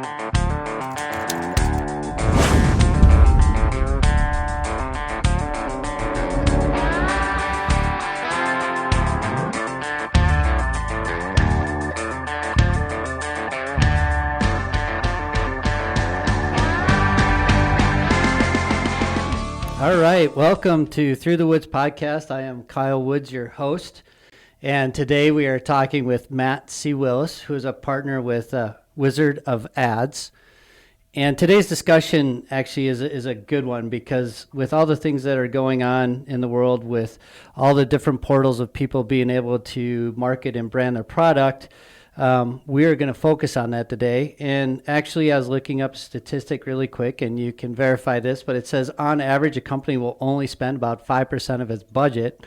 All right, welcome to Through the Woods podcast. I am Kyle Woods, your host, and today we are talking with Matt C. Willis, who is a partner with Wizard of Ads. And today's discussion actually is a good one because with all the things that are going on in the world, with all the different portals of people being able to market and brand their product, we are going to focus on that today. And actually, I was looking up a statistic really quick, and you can verify this, but it says on average, a company will only spend about 5% of its budget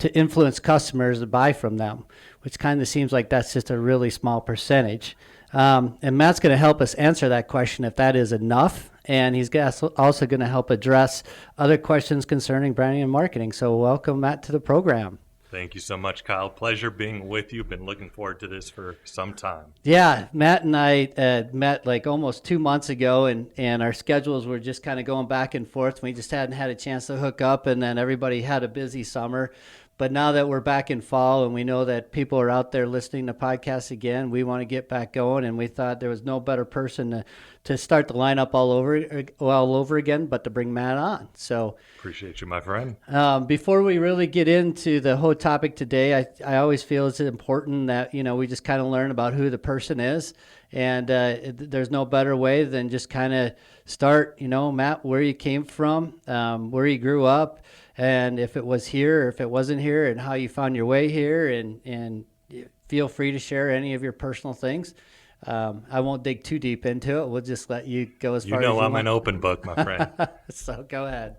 to influence customers to buy from them, which kind of seems like that's just a really small percentage. And Matt's going to help us answer that question if that is enough. And he's also going to help address other questions concerning branding and marketing. So welcome, Matt, to the program. Thank you so much, Kyle. Pleasure being with you. Been looking forward to this for some time. Yeah, Matt and I met like almost 2 months ago, and our schedules were just kind of going back and forth. We just hadn't had a chance to hook up, and then everybody had a busy summer. But now that we're back in fall and we know that people are out there listening to podcasts again, we want to get back going, and we thought there was no better person to start the lineup all over again, but to bring Matt on. So appreciate you, my friend. Before we really get into the whole topic today, I always feel it's important that, we just kind of learn about who the person is. And there's no better way than just kind of start, Matt, where you came from, where you grew up, and if it was here or if it wasn't here, and how you found your way here, and feel free to share any of your personal things. I won't dig too deep into it. We'll just let you go as far as you want. I'm an open book, my friend. So go ahead.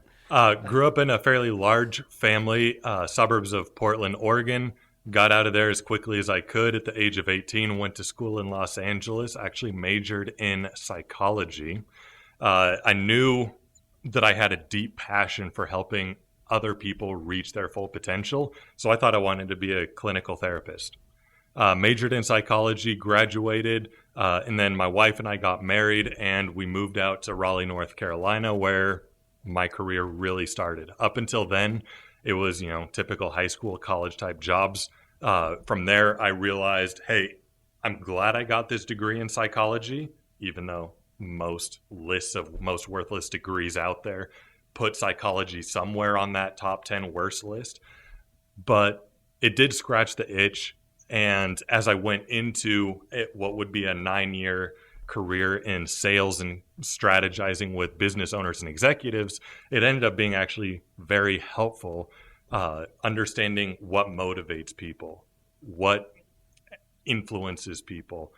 Grew up in a fairly large family, suburbs of Portland, Oregon. Got out of there as quickly as I could at the age of 18. Went to school in Los Angeles. Actually majored in psychology. I knew that I had a deep passion for helping other people reach their full potential. So I thought I wanted to be a clinical therapist. Majored in psychology, graduated, and then my wife and I got married, and we moved out to Raleigh, North Carolina, where my career really started. Up until then, it was, typical high school, college type jobs. From there, I realized, hey, I'm glad I got this degree in psychology, even though most lists of most worthless degrees out there put psychology somewhere on that top 10 worst list. But it did scratch the itch. And as I went into what would be a 9-year career in sales and strategizing with business owners and executives, it ended up being actually very helpful, understanding what motivates people, what influences people,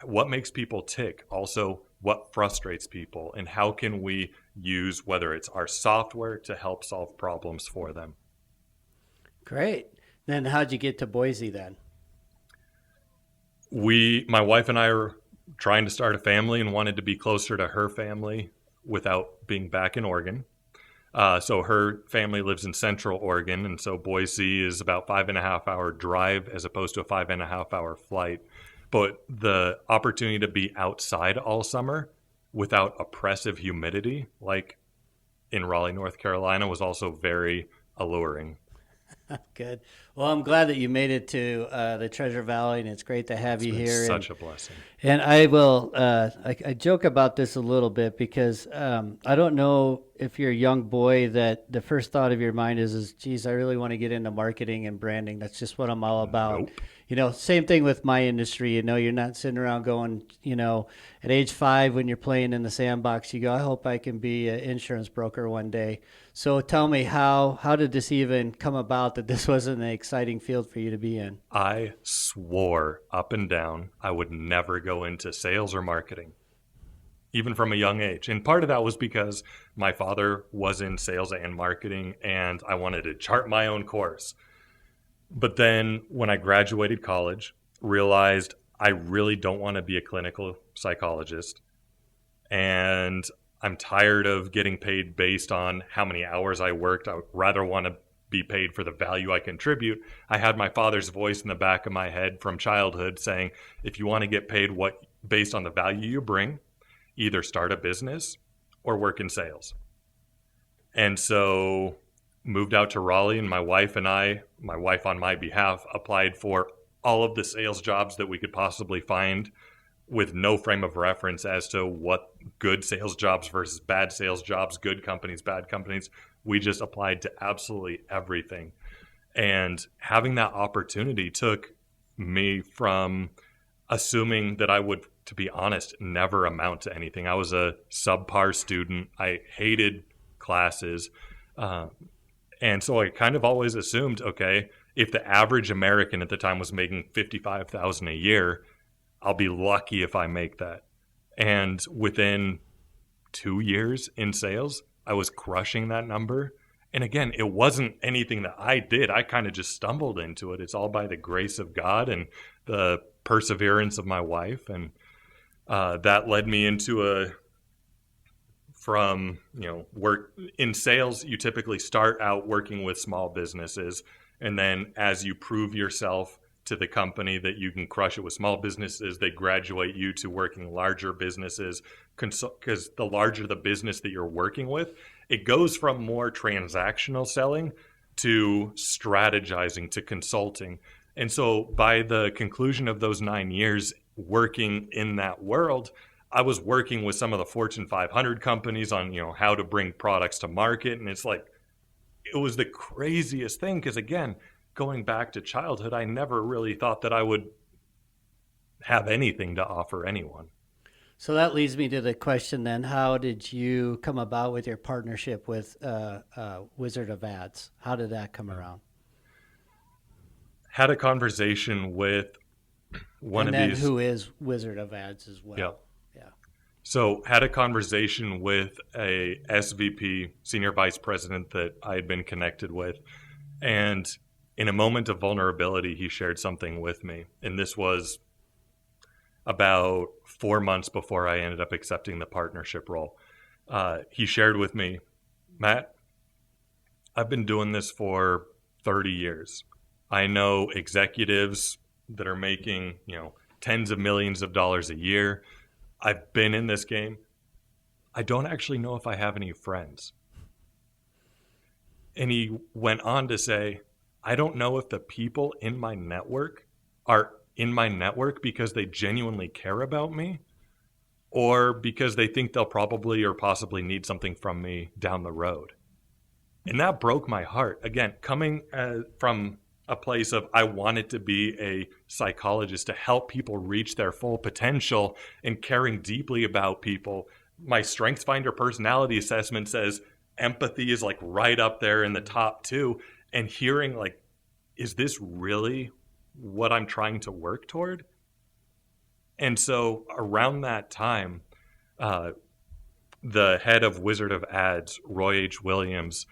what makes people tick, also what frustrates people, and how can we use, whether it's our software, to help solve problems for them. Great. Then how'd you get to Boise then? My wife and I are trying to start a family and wanted to be closer to her family without being back in Oregon. So her family lives in Central Oregon, and so Boise is about 5.5-hour drive as opposed to a 5.5-hour flight. But the opportunity to be outside all summer without oppressive humidity, like in Raleigh, North Carolina, was also very alluring. Good. Well, I'm glad that you made it to the Treasure Valley, and it's great to have you here. Such a blessing. And I will, I joke about this a little bit because I don't know if you're a young boy that the first thought of your mind is, geez, I really want to get into marketing and branding. That's just what I'm all about. Nope. Same thing with my industry. You're not sitting around going, at age 5 when you're playing in the sandbox, you go, I hope I can be an insurance broker one day. So tell me, how did this even come about that this wasn't an exciting field for you to be in? I swore up and down I would never go into sales or marketing, even from a young age. And part of that was because my father was in sales and marketing, and I wanted to chart my own course. But then when I graduated college, realized I really don't want to be a clinical psychologist. And I'm tired of getting paid based on how many hours I worked. I would rather want to be paid for the value I contribute. I had my father's voice in the back of my head from childhood saying, if you want to get paid what based on the value you bring, either start a business or work in sales. And so moved out to Raleigh, and my wife on my behalf, applied for all of the sales jobs that we could possibly find with no frame of reference as to what good sales jobs versus bad sales jobs, good companies, bad companies. We just applied to absolutely everything. And having that opportunity took me from assuming that I would, to be honest, never amount to anything. I was a subpar student. I hated classes. And so I kind of always assumed, okay, if the average American at the time was making $55,000 a year, I'll be lucky if I make that. And within 2 years in sales, I was crushing that number. And again, it wasn't anything that I did. I kind of just stumbled into it. It's all by the grace of God and the perseverance of my wife. And that led me into work in sales. You typically start out working with small businesses. And then as you prove yourself to the company that you can crush it with small businesses, they graduate you to working larger businesses, because the larger the business that you're working with, it goes from more transactional selling to strategizing to consulting. And so by the conclusion of those 9 years working in that world, I was working with some of the Fortune 500 companies on, how to bring products to market. And it's like, it was the craziest thing, because again, going back to childhood, I never really thought that I would have anything to offer anyone. So that leads me to the question then, how did you come about with your partnership with Wizard of Ads? How did that come around? Had a conversation with one and of then these. Who is Wizard of Ads as well? Yeah. Yeah. So had a conversation with a SVP, senior vice president that I had been connected with. And in a moment of vulnerability, he shared something with me. And this was about 4 months before I ended up accepting the partnership role. He shared with me, Matt, I've been doing this for 30 years. I know executives that are making, tens of millions of dollars a year. I've been in this game. I don't actually know if I have any friends. And he went on to say, I don't know if the people in my network are in my network because they genuinely care about me, or because they think they'll probably or possibly need something from me down the road. And that broke my heart. Again, coming from a place of I wanted to be a psychologist to help people reach their full potential and caring deeply about people. My StrengthsFinder personality assessment says empathy is like right up there in the top 2. And hearing like, is this really what I'm trying to work toward? And so around that time, the head of Wizard of Ads, Roy H. Williams,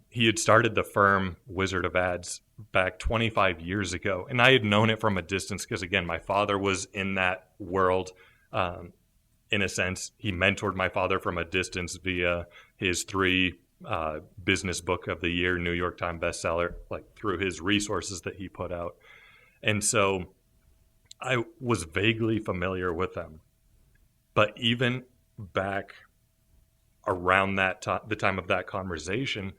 he had started the firm Wizard of Ads back 25 years ago. And I had known it from a distance because, again, my father was in that world. In a sense, he mentored my father from a distance via his 3 business book of the year, New York Times bestseller, like through his resources that he put out. And so I was vaguely familiar with them. But even back around that the time of that conversation,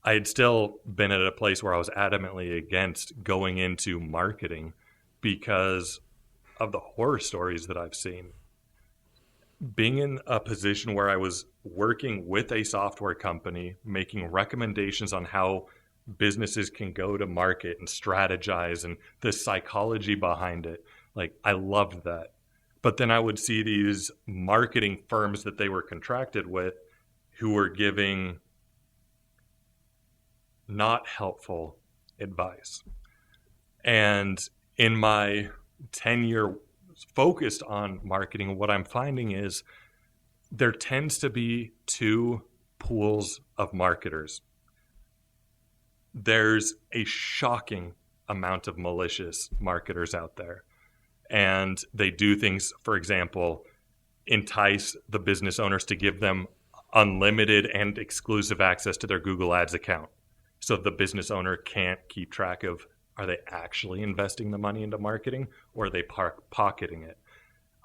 I had still been at a place where I was adamantly against going into marketing because of the horror stories that I've seen. Being in a position where I was working with a software company, making recommendations on how businesses can go to market and strategize and the psychology behind it, like I loved that. But then I would see these marketing firms that they were contracted with who were giving not helpful advice. And in my tenure focused on marketing, what I'm finding is there tends to be 2 pools of marketers. There's a shocking amount of malicious marketers out there. And they do things, for example, entice the business owners to give them unlimited and exclusive access to their Google Ads account. So the business owner can't keep track of, are they actually investing the money into marketing or are they pocketing it?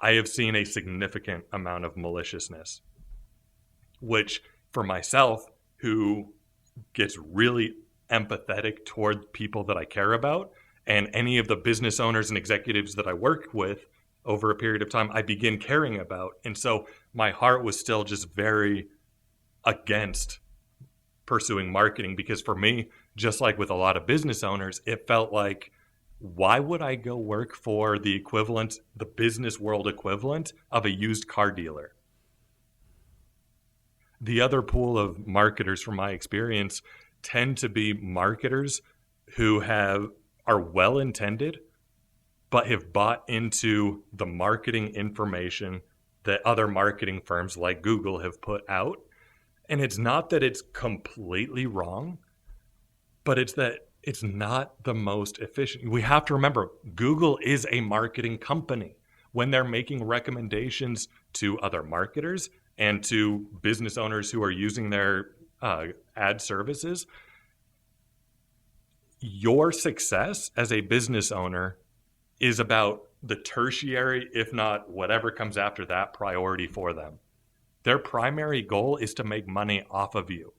I have seen a significant amount of maliciousness, which for myself, who gets really empathetic toward people that I care about, and any of the business owners and executives that I work with over a period of time, I begin caring about. And so my heart was still just very against pursuing marketing, because for me, just like with a lot of business owners, it felt like, why would I go work for the equivalent, the business world equivalent of a used car dealer? The other pool of marketers, from my experience, tend to be marketers who are well intended, but have bought into the marketing information that other marketing firms like Google have put out. And it's not that it's completely wrong, but it's that it's not the most efficient. We have to remember, Google is a marketing company. When they're making recommendations to other marketers and to business owners who are using their ad services, your success as a business owner is about the tertiary, if not whatever comes after that, priority for them. Their primary goal is to make money off of you.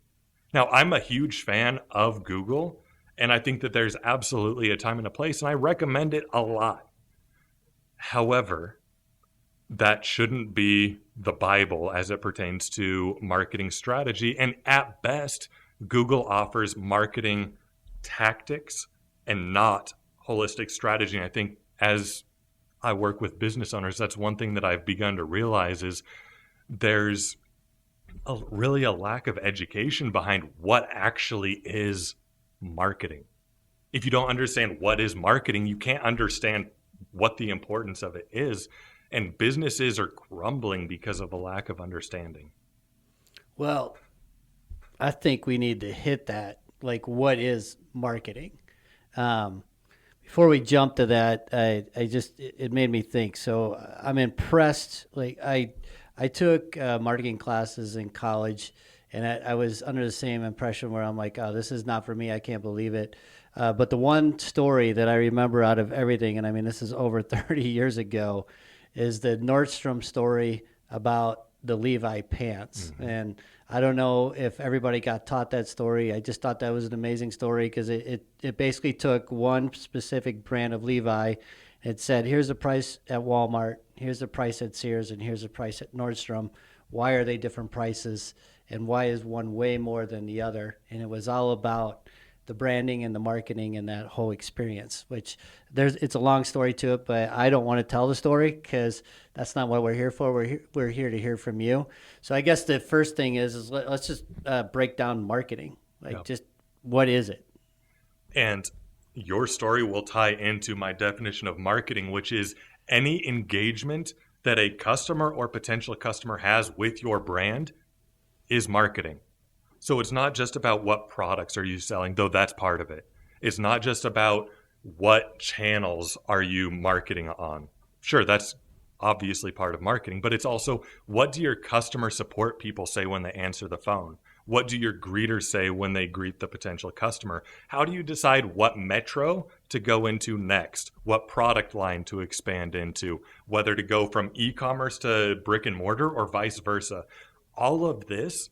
Now, I'm a huge fan of Google, and I think that there's absolutely a time and a place, and I recommend it a lot. However, that shouldn't be the Bible as it pertains to marketing strategy. And at best, Google offers marketing tactics and not holistic strategy. And I think as I work with business owners, that's one thing that I've begun to realize is there's really a lack of education behind what actually is marketing. If you don't understand what is marketing, you can't understand what the importance of it is. And businesses are crumbling because of a lack of understanding. Well, I think we need to hit that. Like, what is marketing? Before we jump to that, it made me think. So I'm impressed. Like I took marketing classes in college, and I was under the same impression where I'm like, oh, this is not for me. I can't believe it. But the one story that I remember out of everything, and I mean, this is over 30 years ago, is the Nordstrom story about the Levi pants. Mm-hmm. And I don't know if everybody got taught that story. I just thought that was an amazing story because it basically took one specific brand of Levi. It said, here's the price at Walmart, here's the price at Sears, and here's the price at Nordstrom. Why are they different prices? And why is one way more than the other? And it was all about the branding and the marketing and that whole experience, which it's a long story to it, but I don't want to tell the story because that's not what we're here for. We're here to hear from you. So I guess the first thing is let's just break down marketing. Just what is it? And your story will tie into my definition of marketing, which is any engagement that a customer or potential customer has with your brand is marketing. So it's not just about what products are you selling, though that's part of it. It's not just about what channels are you marketing on. Sure, that's obviously part of marketing, but it's also, what do your customer support people say when they answer the phone? What do your greeters say when they greet the potential customer? How do you decide what metro to go into next? What product line to expand into? Whether to go from e-commerce to brick and mortar or vice versa? All of this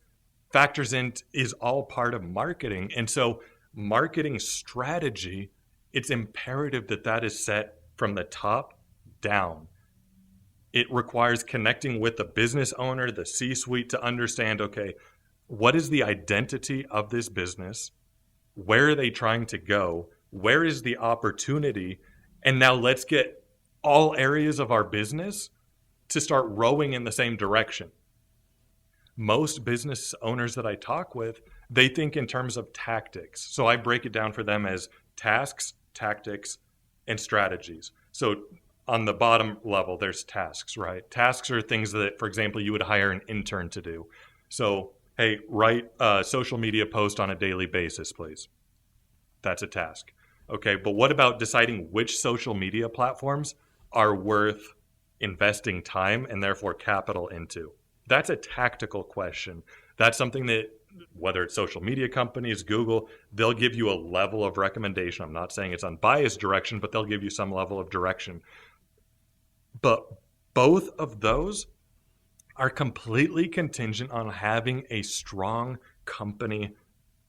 factors in, is all part of marketing. And so marketing strategy, it's imperative that that is set from the top down. It requires connecting with the business owner, the C-suite, to understand, okay, what is the identity of this business? Where are they trying to go? Where is the opportunity? And now let's get all areas of our business to start rowing in the same direction. Most business owners that I talk with, they think in terms of tactics. So I break it down for them as tasks, tactics, and strategies. So on the bottom level, there's tasks, right? Tasks are things that, for example, you would hire an intern to do. So, hey, write a social media post on a daily basis, please. That's a task. Okay, but what about deciding which social media platforms are worth investing time and therefore capital into? That's a tactical question. That's something that, whether it's social media companies, Google, they'll give you a level of recommendation. I'm not saying it's unbiased direction, but they'll give you some level of direction. But Both of those are completely contingent on having a strong company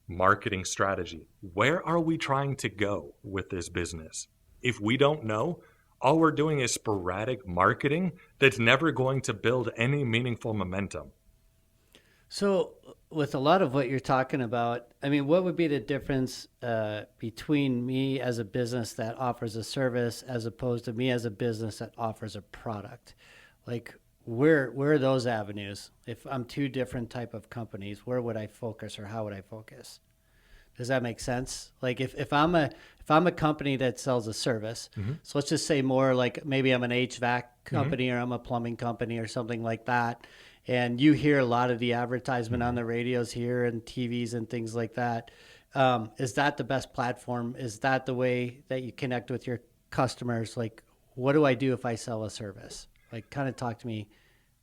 marketing strategy. Where are we trying to go with this business? If we don't know, all we're doing is sporadic marketing that's never going to build any meaningful momentum. So, with a lot of what you're talking about, I mean, what would be the difference between me as a business that offers a service as opposed to me as a business that offers a product? Like, where are those avenues? If I'm two different type of companies, where would I focus or how would I focus? Does that make sense? Like if I'm a company that sells a service, so let's just say more like maybe I'm an HVAC company or I'm a plumbing company or something like that, and you hear a lot of the advertisement on the radios here and TVs and things like that. Is that the best platform? Is that the way that you connect with your customers? Like, what do I do if I sell a service? Like, kind of talk to me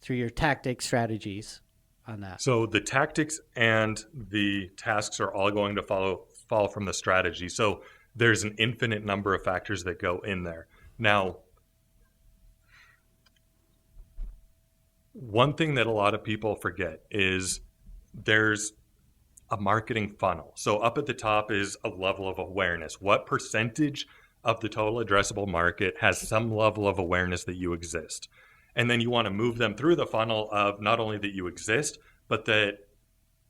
through your tactics, strategies on that. So the tactics and the tasks are all going to follow from the strategy. So there's an infinite number of factors that go in there. Now, one thing that a lot of people forget is there's a marketing funnel. So up at the top is a level of awareness. What percentage of the total addressable market has some level of awareness that you exist? And then you want to move them through the funnel of not only that you exist, but that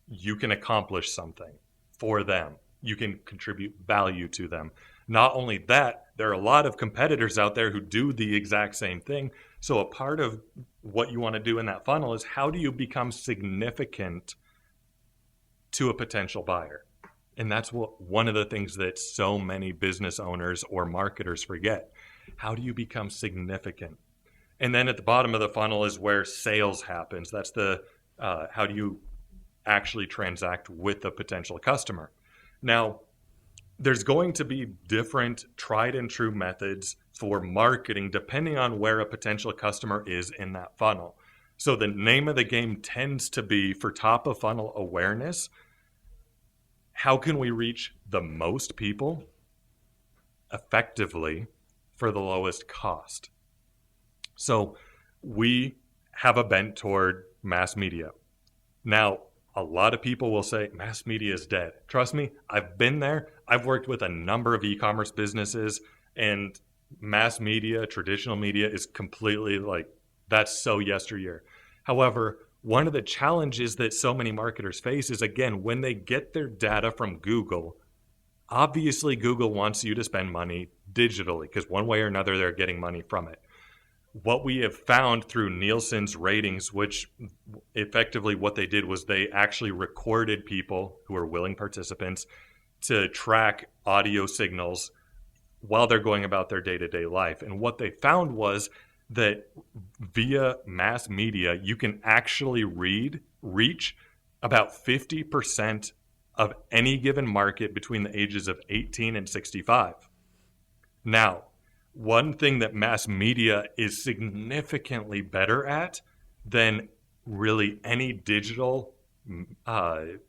you can accomplish something for them. You can contribute value to them. Not only that, there are a lot of competitors out there who do the exact same thing. So a part of what you want to do in that funnel is how do you become significant to a potential buyer? And that's one of the things that so many business owners or marketers forget. How do you become significant? And then at the bottom of the funnel is where sales happens. That's the how do you actually transact with the potential customer? Now, there's going to be different tried and true methods for marketing depending on where a potential customer is in that funnel. So the name of the game tends to be, for top of funnel awareness, how can we reach the most people effectively for the lowest cost? So we have a bent toward mass media. Now, a lot of people will say mass media is dead. Trust me, I've been there. I've worked with a number of e-commerce businesses, and mass media, traditional media is completely like, that's so yesteryear. However, one of the challenges that so many marketers face is, again, when they get their data from Google, obviously Google wants you to spend money digitally because one way or another they're getting money from it. What we have found through Nielsen's ratings, which effectively what they did was they actually recorded people who are willing participants to track audio signals while they're going about their day-to-day life. And what they found was that via mass media, you can actually reach about 50% of any given market between the ages of 18 and 65. Now, one thing that mass media is significantly better at than really any digital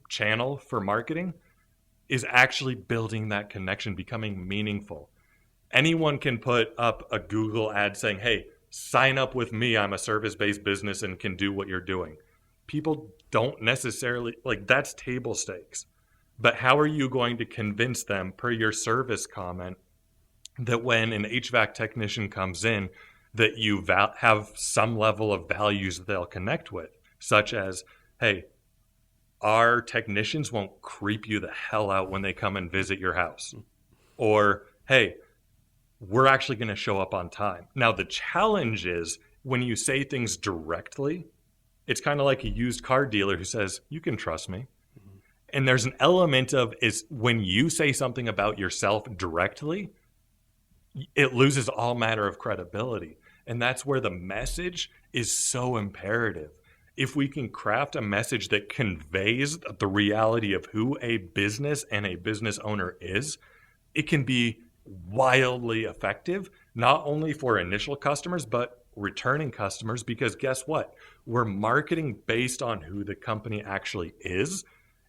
channel for marketing is actually building that connection, becoming meaningful. Anyone can put up a Google ad saying, hey, sign up with me. I'm a service-based business and can do what you're doing. People don't necessarily, like, that's table stakes. But how are you going to convince them, per your service comment, that when an HVAC technician comes in, that you have some level of values that they'll connect with, such as, hey, our technicians won't creep you the hell out when they come and visit your house. Or, hey, we're actually going to show up on time. Now, the challenge is when you say things directly, it's kind of like a used car dealer who says, you can trust me. And there's an element of is when you say something about yourself directly, it loses all matter of credibility. And that's where the message is so imperative. If we can craft a message that conveys the reality of who a business and a business owner is, it can be wildly effective, not only for initial customers, but returning customers, because guess what? We're marketing based on who the company actually is,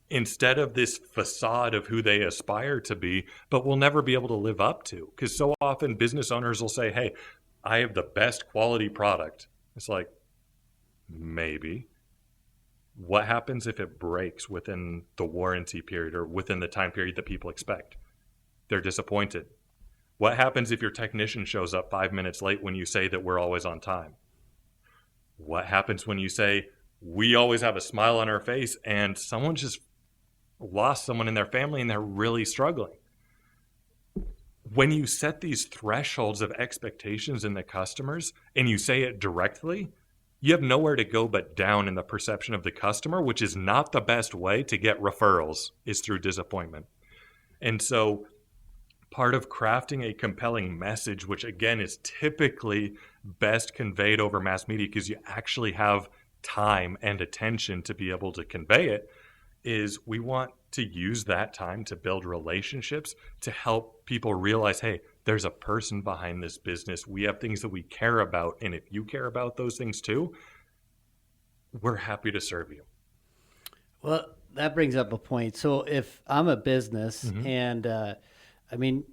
instead of this facade of who they aspire to be, but will never be able to live up to. Because so often business owners will say, hey, I have the best quality product. It's like, maybe. What happens if it breaks within the warranty period or within the time period that people expect? They're disappointed. What happens if your technician shows up 5 minutes late when you say that we're always on time? What happens when you say we always have a smile on our face and someone just lost someone in their family and they're really struggling? When you set these thresholds of expectations in the customers and you say it directly, you have nowhere to go but down in the perception of the customer, which is not the best way to get referrals, is through disappointment. And so part of crafting a compelling message, which again is typically best conveyed over mass media because you actually have time and attention to be able to convey it, is we want to use that time to build relationships, to help people realize, hey, there's a person behind this business. We have things that we care about. And if you care about those things too, we're happy to serve you. Well, that brings up a point. So if I'm a business and I mean,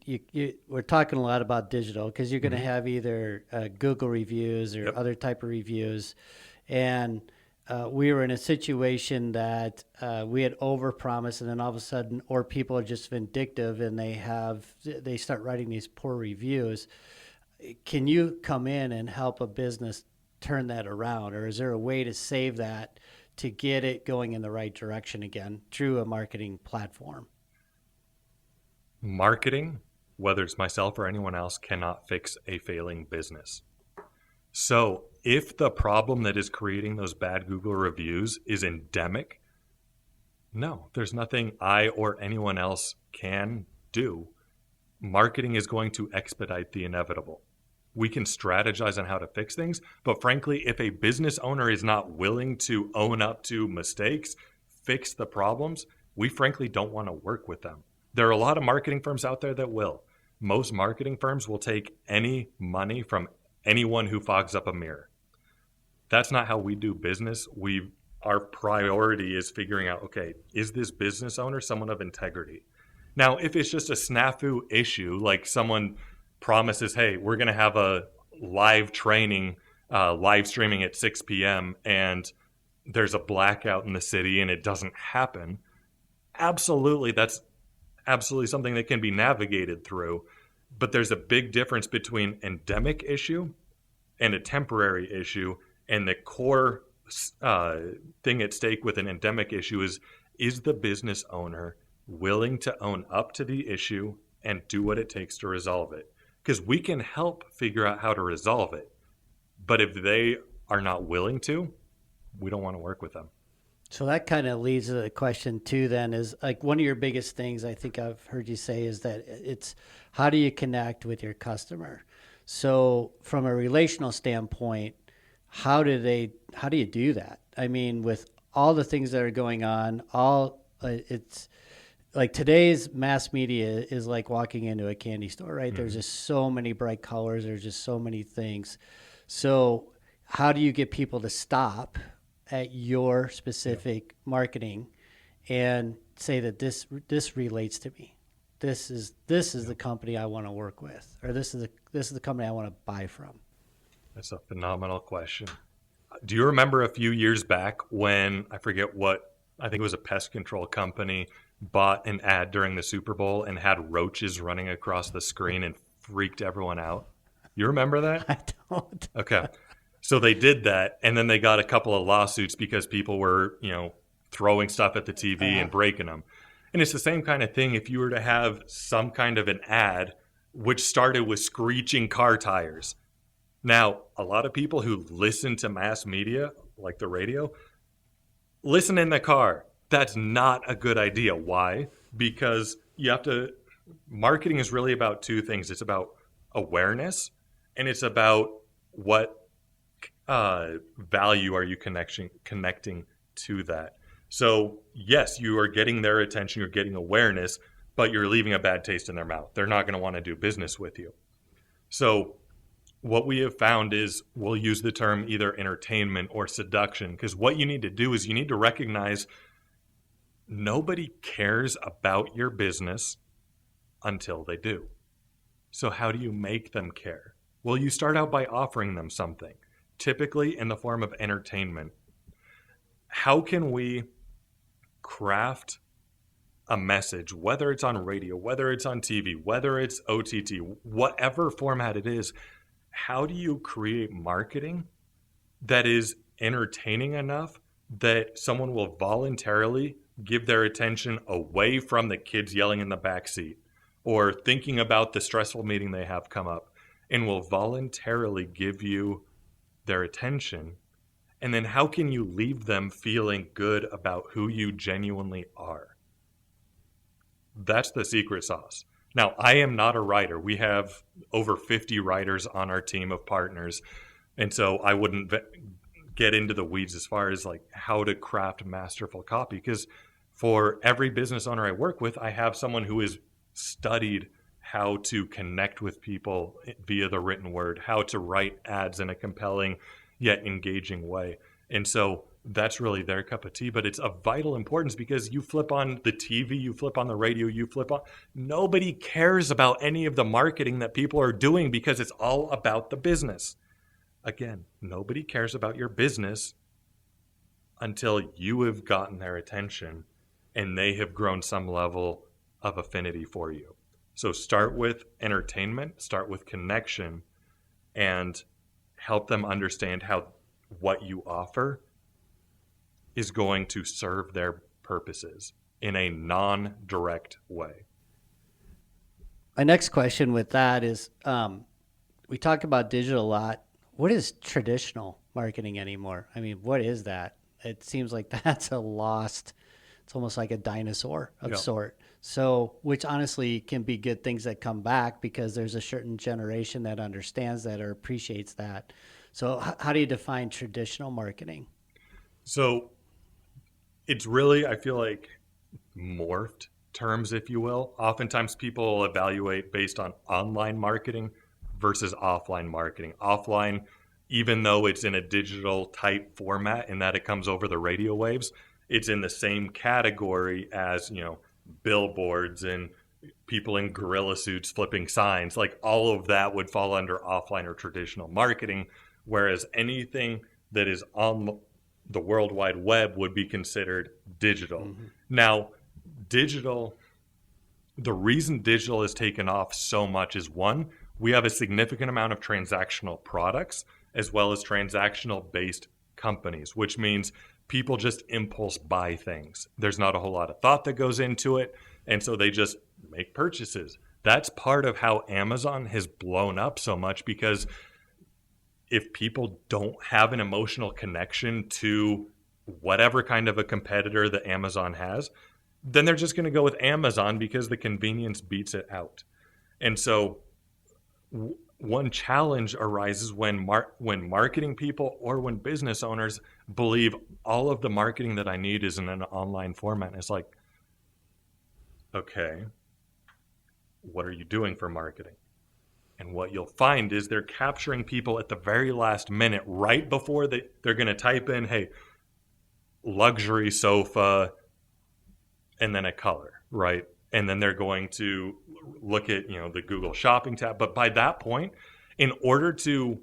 we're talking a lot about digital because you're going to have either Google reviews or other type of reviews. And we were in a situation that we had overpromised, and then all of a sudden, or people are just vindictive and they start writing these poor reviews. Can you come in and help a business turn that around, or is there a way to save that to get it going in the right direction again through a marketing platform? Marketing, whether it's myself or anyone else, cannot fix a failing business. So if the problem that is creating those bad Google reviews is endemic, no, there's nothing I or anyone else can do. Marketing is going to expedite the inevitable. We can strategize on how to fix things, but frankly, if a business owner is not willing to own up to mistakes, fix the problems, we frankly don't want to work with them. There are a lot of marketing firms out there that will. Most marketing firms will take any money from anyone who fogs up a mirror. That's not how we do business. Our priority is figuring out, okay, is this business owner someone of integrity? Now, if it's just a snafu issue, like someone promises, hey, we're going to have a live training, live streaming at 6 p.m. and there's a blackout in the city and it doesn't happen, absolutely, that's absolutely something that can be navigated through. But there's a big difference between endemic issue and a temporary issue. And the core thing at stake with an endemic issue is the business owner willing to own up to the issue and do what it takes to resolve it? Because we can help figure out how to resolve it. But if they are not willing to, we don't want to work with them. So that kind of leads to the question too, then, is like one of your biggest things I think I've heard you say is that it's how do you connect with your customer? So from a relational standpoint, how do you do that? I mean, with all the things that are going on, it's like today's mass media is like walking into a candy store, right? Mm-hmm. There's just so many bright colors. There's just so many things. So how do you get people to stop at your specific marketing and say that this relates to me? This is the company I want to work with, or this is the company I want to buy from. That's a phenomenal question. Do you remember a few years back when, I forget what, I think it was a pest control company, bought an ad during the Super Bowl and had roaches running across the screen and freaked everyone out? You remember that? I don't. Okay. So they did that, and then they got a couple of lawsuits because people were, throwing stuff at the TV and breaking them. And it's the same kind of thing if you were to have some kind of an ad which started with screeching car tires. Now, a lot of people who listen to mass media, like the radio, listen in the car. That's not a good idea. Why? Because marketing is really about two things. It's about awareness, and it's about what value are you connecting to that. So yes, you are getting their attention, you're getting awareness, but you're leaving a bad taste in their mouth. They're not going to want to do business with you. So what we have found is we'll use the term either entertainment or seduction, because what you need to do is you need to recognize nobody cares about your business until they do. So how do you make them care? Well, you start out by offering them something. typically in the form of entertainment. How can we craft a message, whether it's on radio, whether it's on TV, whether it's OTT, whatever format it is? How do you create marketing that is entertaining enough that someone will voluntarily give their attention away from the kids yelling in the back seat or thinking about the stressful meeting they have come up, and will voluntarily give you their attention? And then how can you leave them feeling good about who you genuinely are? That's the secret sauce. Now, I am not a writer. We have over 50 writers on our team of partners. And so I wouldn't get into the weeds as far as like how to craft masterful copy, because for every business owner I work with, I have someone who has studied how to connect with people via the written word, how to write ads in a compelling yet engaging way. And so that's really their cup of tea, but it's of vital importance because you flip on the TV, you flip on the radio, you flip on, nobody cares about any of the marketing that people are doing because it's all about the business. Again, nobody cares about your business until you have gotten their attention and they have grown some level of affinity for you. So start with entertainment, start with connection, and help them understand how what you offer is going to serve their purposes in a non-direct way. My next question with that is, we talk about digital a lot. What is traditional marketing anymore? I mean, what is that? It seems like that's a lost, it's almost like a dinosaur of sort. So, which honestly can be good things that come back because there's a certain generation that understands that or appreciates that. So how do you define traditional marketing? So it's really, I feel like, morphed terms, if you will. Oftentimes people evaluate based on online marketing versus offline marketing. Offline, even though it's in a digital type format in that it comes over the radio waves, it's in the same category as, you know, billboards and people in gorilla suits flipping signs. Like all of that would fall under offline or traditional marketing, whereas anything that is on the World Wide Web would be considered digital. Mm-hmm. Now, digital, the reason digital has taken off so much is, one, we have a significant amount of transactional products as well as transactional based companies, which means people just impulse buy things. There's not a whole lot of thought that goes into it, and so they just make purchases. That's part of how Amazon has blown up so much, because if people don't have an emotional connection to whatever kind of a competitor that Amazon has, then they're just going to go with Amazon because the convenience beats it out. And so one challenge arises when marketing people or when business owners believe all of the marketing that I need is in an online format. And it's like, okay, what are you doing for marketing? And what you'll find is they're capturing people at the very last minute, right before they're going to type in, hey, luxury sofa, and then a color, right? And then they're going to look at, the Google Shopping tab. But by that point, in order to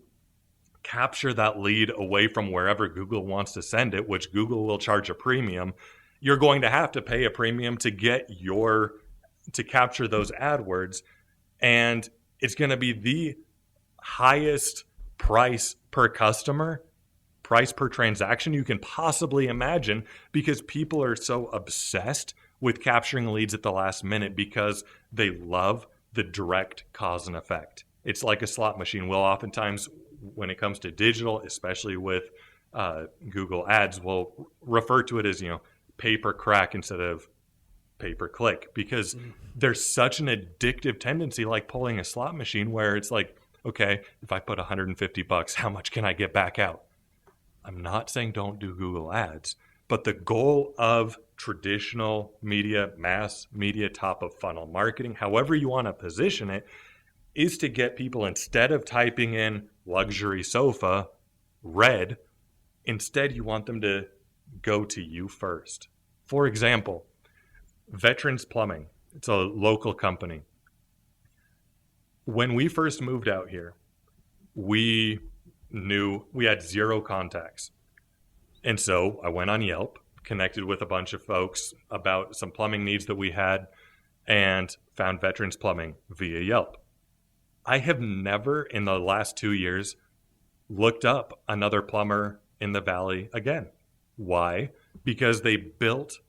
capture that lead away from wherever Google wants to send it, which Google will charge a premium, you're going to have to pay a premium to to capture those AdWords. And it's going to be the highest price per customer, price per transaction you can possibly imagine, because people are so obsessed with capturing leads at the last minute because they love the direct cause and effect. It's like a slot machine. We'll oftentimes, when it comes to digital, especially with Google Ads, we'll refer to it as, pay per crack instead of pay per click, because there's such an addictive tendency, like pulling a slot machine, where it's like, okay, if I put $150, how much can I get back out? I'm not saying don't do Google Ads, but the goal of traditional media, mass media, top of funnel marketing, however you want to position it, is to get people, instead of typing in luxury sofa, red, instead you want them to go to you first. For example, Veterans Plumbing, it's a local company. When we first moved out here, we we had 0 contacts. And so I went on Yelp, connected with a bunch of folks about some plumbing needs that we had, and found Veterans Plumbing via Yelp. I have never in the last 2 years looked up another plumber in the valley again. Why? Because they built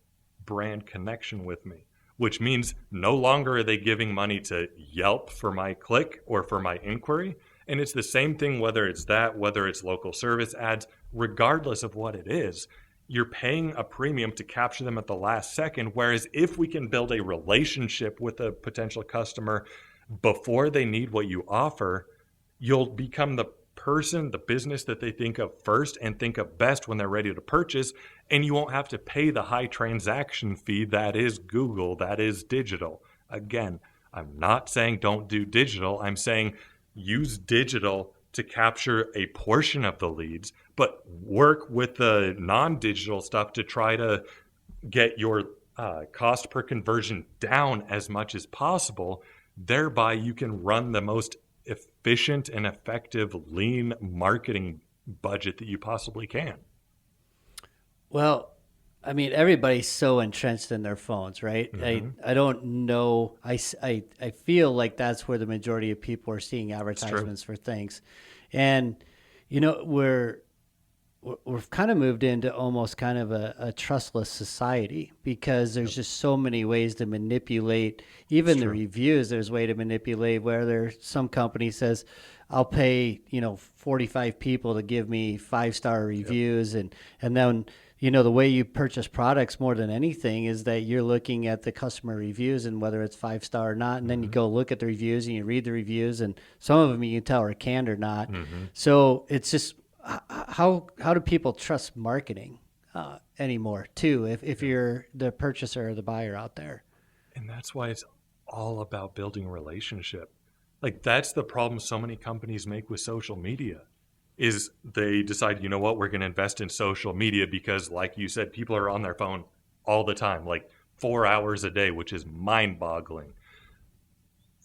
brand connection with me, which means no longer are they giving money to Yelp for my click or for my inquiry. And it's the same thing, whether it's local service ads, regardless of what it is, you're paying a premium to capture them at the last second. Whereas if we can build a relationship with a potential customer before they need what you offer, you'll become the person, the business that they think of first and think of best when they're ready to purchase. And you won't have to pay the high transaction fee that is Google, that is digital. Again, I'm not saying don't do digital. I'm saying use digital to capture a portion of the leads, but work with the non-digital stuff to try to get your cost per conversion down as much as possible. Thereby, you can run the most efficient and effective lean marketing budget that you possibly can. Well, I mean, everybody's so entrenched in their phones, right? Mm-hmm. I don't know. I feel like that's where the majority of people are seeing advertisements for things. And, you know, we've kind of moved into almost kind of a trustless society because there's just so many ways to manipulate even the reviews. There's a way to manipulate where some company says, I'll pay, 45 people to give me 5-star reviews. And then, the way you purchase products more than anything is that you're looking at the customer reviews and whether it's 5-star or not. And then you go look at the reviews and you read the reviews, and some of them you can tell are canned or not. So it's just, how do people trust marketing anymore too, if you're the purchaser or the buyer out there? And that's why it's all about building a relationship. Like, that's the problem so many companies make with social media, is they decide, you know what, we're going to invest in social media because, like you said, people are on their phone all the time, like 4 hours a day, which is mind-boggling.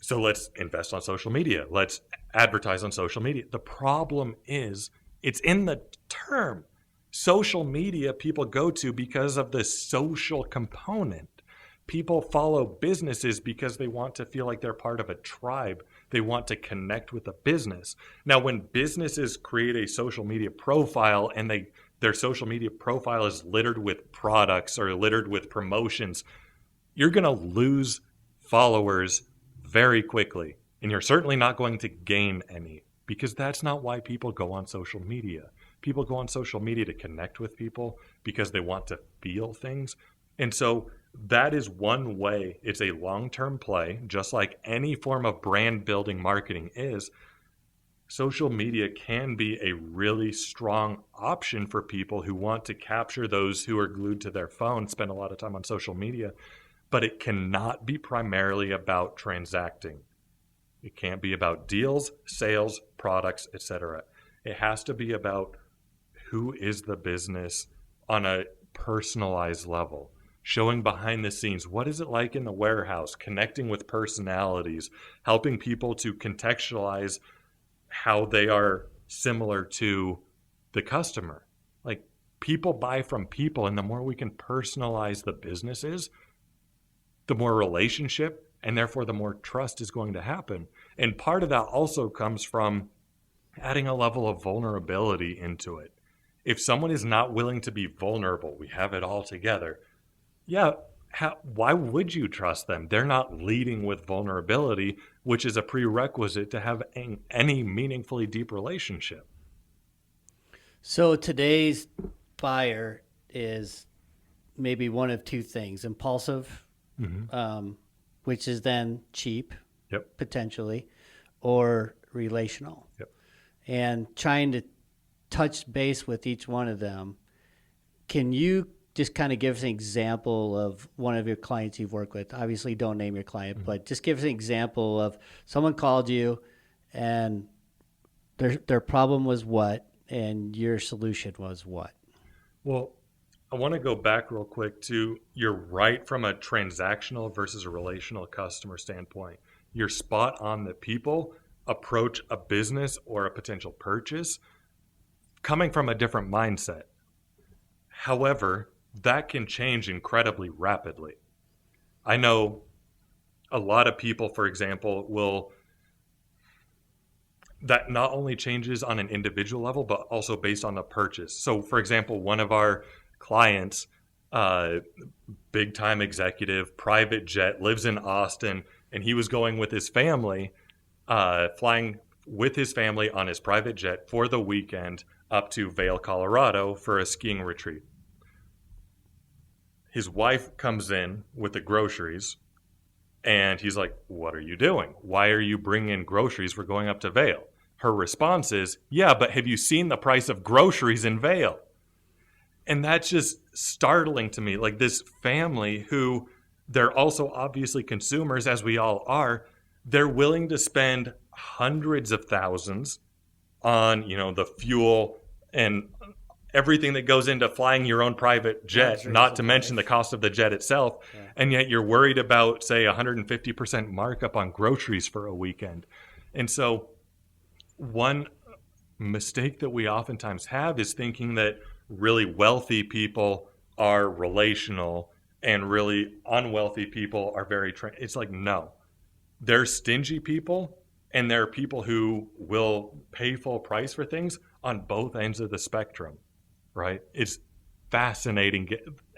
So let's invest on social media. Let's advertise on social media. The problem is, it's in the term. Social media people go to because of the social component. People follow businesses because they want to feel like they're part of a tribe. They want to connect with a business. Now, when businesses create a social media profile and their social media profile is littered with products or littered with promotions, you're going to lose followers very quickly. And you're certainly not going to gain any, because that's not why people go on social media. People go on social media to connect with people because they want to feel things. And so that is one way. It's a long-term play, just like any form of brand building marketing is. Social media can be a really strong option for people who want to capture those who are glued to their phone, spend a lot of time on social media, but it cannot be primarily about transacting. It can't be about deals, sales, products, etc. It has to be about who is the business on a personalized level. Showing behind the scenes, what is it like in the warehouse, connecting with personalities, helping people to contextualize how they are similar to the customer. Like, people buy from people, and the more we can personalize the businesses, the more relationship, and therefore the more trust is going to happen. And part of that also comes from adding a level of vulnerability into it. If someone is not willing to be vulnerable, we have it all together. Why would you trust them? They're not leading with vulnerability, which is a prerequisite to have any meaningfully deep relationship. So today's buyer is maybe one of two things: impulsive, which is then cheap, potentially, or relational. And trying to touch base with each one of them. Can you just kind of give us an example of one of your clients you've worked with? Obviously, don't name your client, but just give us an example of someone called you and their problem was what, and your solution was what? Well, I want to go back real quick to, you're right from a transactional versus a relational customer standpoint. You're spot on that people approach a business or a potential purchase coming from a different mindset. However, that can change incredibly rapidly. I know a lot of people, for example, that not only changes on an individual level, but also based on the purchase. So, for example, one of our clients, big time executive, private jet, lives in Austin, and he was going with his family, flying with his family on his private jet for the weekend up to Vail, Colorado for a skiing retreat. His wife comes in with the groceries, and he's like, "What are you doing? Why are you bringing groceries? We're going up to Vail." Her response is, "Yeah, but have you seen the price of groceries in Vail?" And that's just startling to me. Like, this family who, they're also obviously consumers, as we all are, they're willing to spend hundreds of thousands on, the fuel and everything that goes into flying your own private jet, not to mention the cost of the jet itself. Yeah. And yet you're worried about, say, 150% markup on groceries for a weekend. And so one mistake that we oftentimes have is thinking that really wealthy people are relational and really unwealthy people are very it's like, no. There's stingy people, and there are people who will pay full price for things on both ends of the spectrum, right? It's fascinating.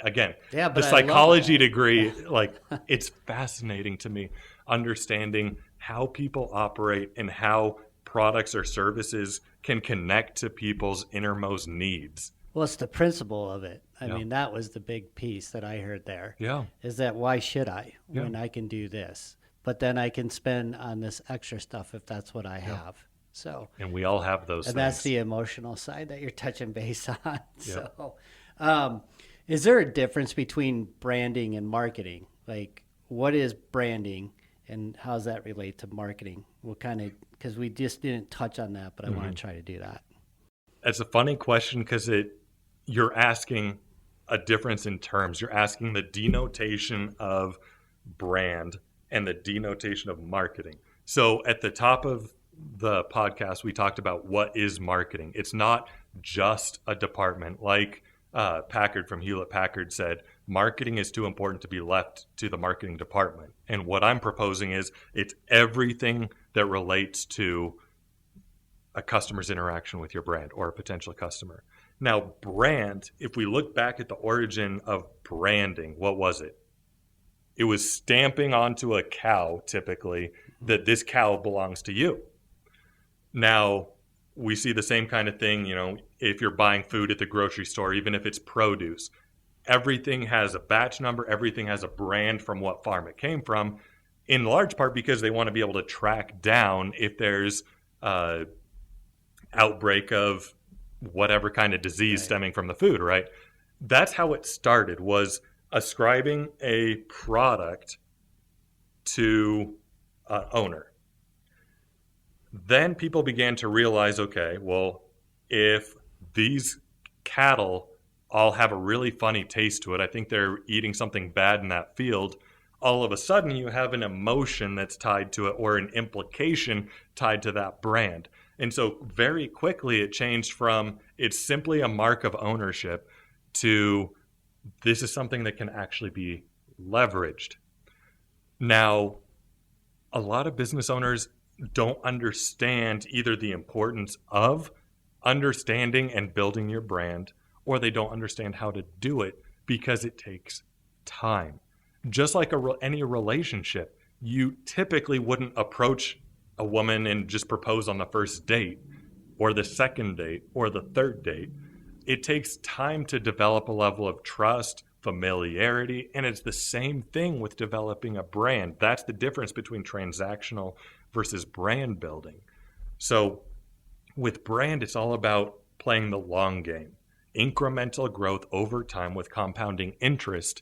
Again, yeah, the psychology degree, like, it's fascinating to me, understanding how people operate and how products or services can connect to people's innermost needs. Well, it's the principle of it. I mean, that was the big piece that I heard there. Yeah. Is that why should I when I can do this? But then I can spend on this extra stuff if that's what I have. So, and we all have those things. That's the emotional side that you're touching base on. So, is there a difference between branding and marketing? Like, what is branding and how does that relate to marketing? What kind of, because we just didn't touch on that, but I want to try to do that. It's a funny question because you're asking a difference in terms. You're asking the denotation of brand and the denotation of marketing. So at the top of the podcast, we talked about what is marketing. It's not just a department. Like Packard from Hewlett-Packard said, marketing is too important to be left to the marketing department. And what I'm proposing is it's everything that relates to a customer's interaction with your brand or a potential customer. Now, brand, if we look back at the origin of branding, what was it? It was stamping onto a cow, typically, that this cow belongs to you. Now, we see the same kind of thing, if you're buying food at the grocery store, even if it's produce. Everything has a batch number, everything has a brand from what farm it came from, in large part because they want to be able to track down if there's outbreak of whatever kind of disease stemming from the food, right? That's how it started, was ascribing a product to an owner. Then people began to realize, okay, well, if these cattle all have a really funny taste to it, I think they're eating something bad in that field, all of a sudden you have an emotion that's tied to it or an implication tied to that brand. And so very quickly it changed from it's simply a mark of ownership to this is something that can actually be leveraged. Now, a lot of business owners don't understand either the importance of understanding and building your brand, or they don't understand how to do it because it takes time. Just like any relationship, you typically wouldn't approach a woman and just propose on the first date or the second date or the third date. It takes time to develop a level of trust, familiarity, and it's the same thing with developing a brand. That's the difference between transactional versus brand building. So with brand, it's all about playing the long game, incremental growth over time with compounding interest.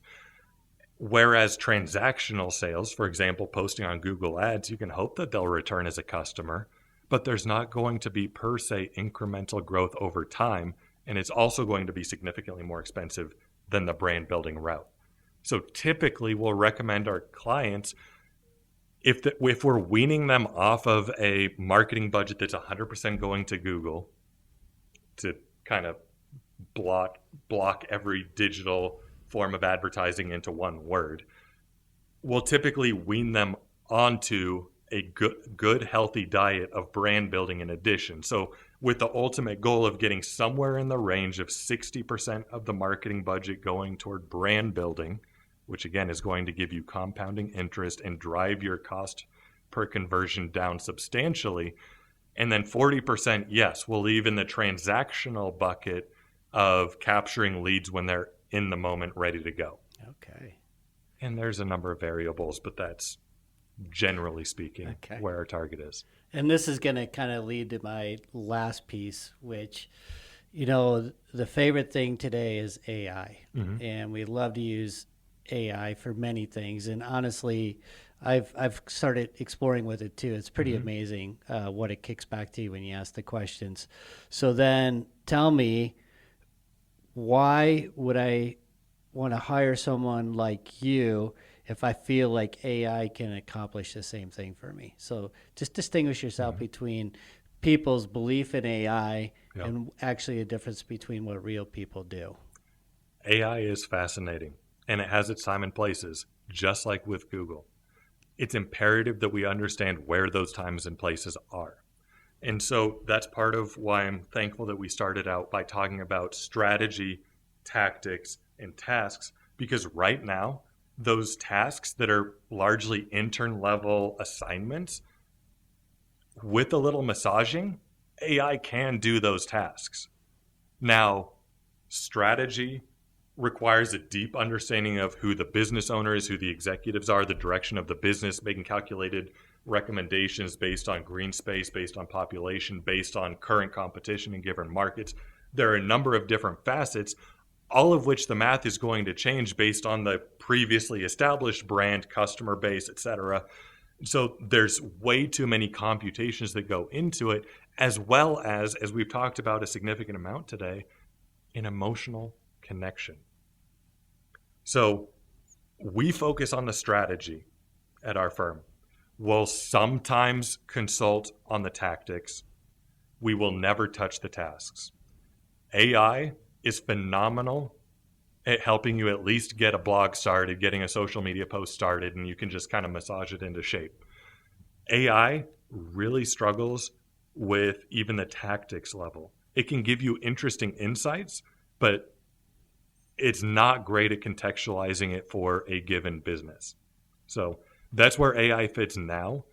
Whereas transactional sales, for example, posting on Google Ads, you can hope that they'll return as a customer, but there's not going to be per se incremental growth over time. And it's also going to be significantly more expensive than the brand building route. So typically we'll recommend our clients, if we're weaning them off of a marketing budget that's 100% going to Google, to kind of block every digital form of advertising into one word. We'll typically wean them onto a good healthy diet of brand building in addition. So with the ultimate goal of getting somewhere in the range of 60% of the marketing budget going toward brand building, which again is going to give you compounding interest and drive your cost per conversion down substantially. And then 40%, yes, we'll leave in the transactional bucket of capturing leads when they're in the moment ready to go. Okay. And there's a number of variables, but that's generally speaking where our target is. And this is going to kind of lead to my last piece, which, you know, the favorite thing today is AI. Mm-hmm. And we love to use AI for many things. And honestly, I've started exploring with it too. It's pretty amazing what it kicks back to you when you ask the questions. So then tell me, why would I want to hire someone like you if I feel like AI can accomplish the same thing for me? So just distinguish yourself between people's belief in AI and actually a difference between what real people do. AI is fascinating, and it has its time and places, just like with Google. It's imperative that we understand where those times and places are. And so that's part of why I'm thankful that we started out by talking about strategy, tactics, and tasks, because right now, those tasks that are largely intern level assignments, with a little massaging, AI can do those tasks. Now, strategy requires a deep understanding of who the business owner is, who the executives are, the direction of the business, making calculated recommendations based on green space, based on population, based on current competition in given markets. There are a number of different facets, all of which the math is going to change based on the previously established brand, customer base, etc. So there's way too many computations that go into it, as well as we've talked about a significant amount today, an emotional connection. So we focus on the strategy at our firm. We'll sometimes consult on the tactics. We will never touch the tasks. AI is phenomenal at helping you at least get a blog started, getting a social media post started, and you can just kind of massage it into shape. AI really struggles with even the tactics level. It can give you interesting insights, but it's not great at contextualizing it for a given business. So that's where AI fits now.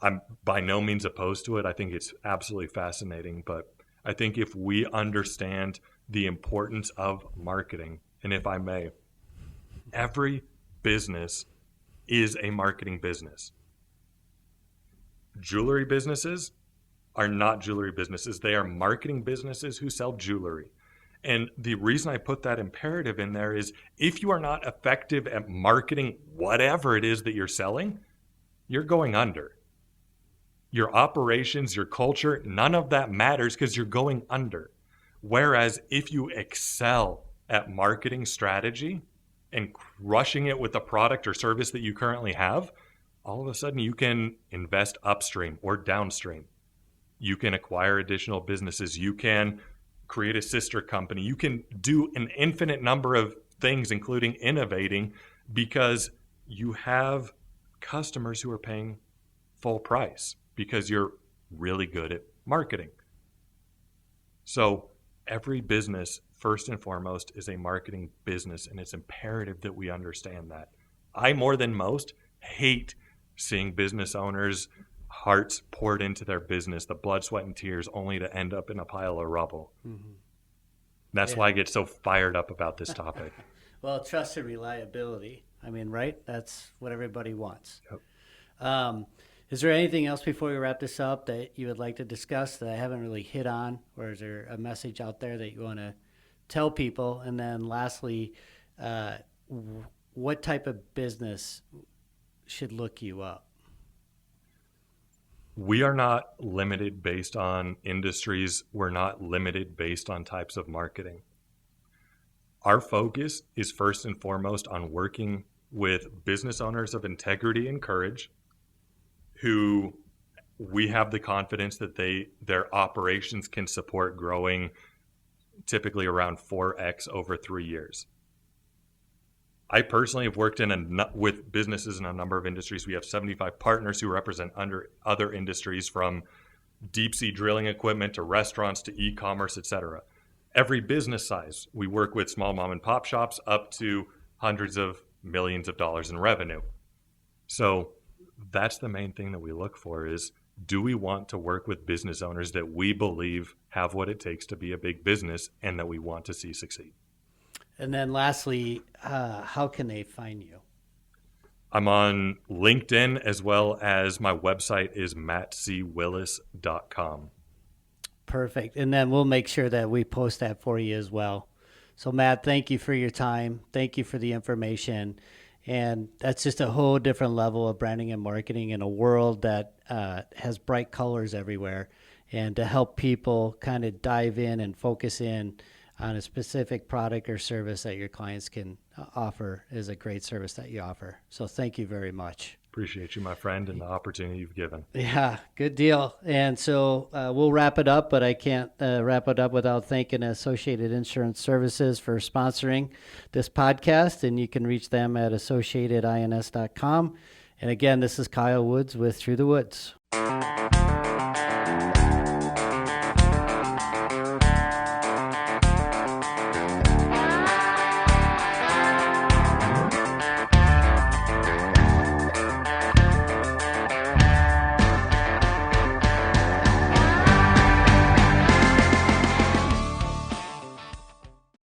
I'm by no means opposed to it. I think it's absolutely fascinating, but I think if we understand the importance of marketing, and if I may, every business is a marketing business. Jewelry businesses are not jewelry businesses. They are marketing businesses who sell jewelry. And the reason I put that imperative in there is if you are not effective at marketing whatever it is that you're selling, you're going under. Your operations, your culture, none of that matters because you're going under. Whereas if you excel at marketing strategy and crushing it with the product or service that you currently have, all of a sudden you can invest upstream or downstream. You can acquire additional businesses. You can create a sister company. You can do an infinite number of things, including innovating, because you have customers who are paying full price because you're really good at marketing. So every business, first and foremost, is a marketing business, and it's imperative that we understand that. I, more than most, hate seeing business owners' hearts poured into their business, the blood, sweat, and tears, only to end up in a pile of rubble. Mm-hmm. That's why I get so fired up about this topic. Well, trust and reliability. I mean, right? That's what everybody wants. Yep. Is there anything else before we wrap this up that you would like to discuss that I haven't really hit on? Or is there a message out there that you want to tell people? And then lastly, what type of business should look you up? We are not limited based on industries. We're not limited based on types of marketing. Our focus is first and foremost on working with business owners of integrity and courage who we have the confidence that their operations can support growing typically around 4x over 3 years. I personally have worked with businesses in a number of industries. We have 75 partners who represent under other industries, from deep sea drilling equipment to restaurants to e-commerce, etc. Every business size. We work with small mom and pop shops up to hundreds of millions of dollars in revenue. So that's the main thing that we look for is, do we want to work with business owners that we believe have what it takes to be a big business and that we want to see succeed? And then lastly, how can they find you? I'm on LinkedIn, as well as my website is mattcwillis.com. Perfect. And then we'll make sure that we post that for you as well. So Matt, thank you for your time. Thank you for the information. And that's just a whole different level of branding and marketing in a world that has bright colors everywhere. And to help people kind of dive in and focus in on a specific product or service that your clients can offer is a great service that you offer. So thank you very much. Appreciate you, my friend, and the opportunity you've given. Yeah, good deal. And so we'll wrap it up, but I can't wrap it up without thanking Associated Insurance Services for sponsoring this podcast. And you can reach them at associatedins.com. And again, this is Kyle Woods with Through the Woods.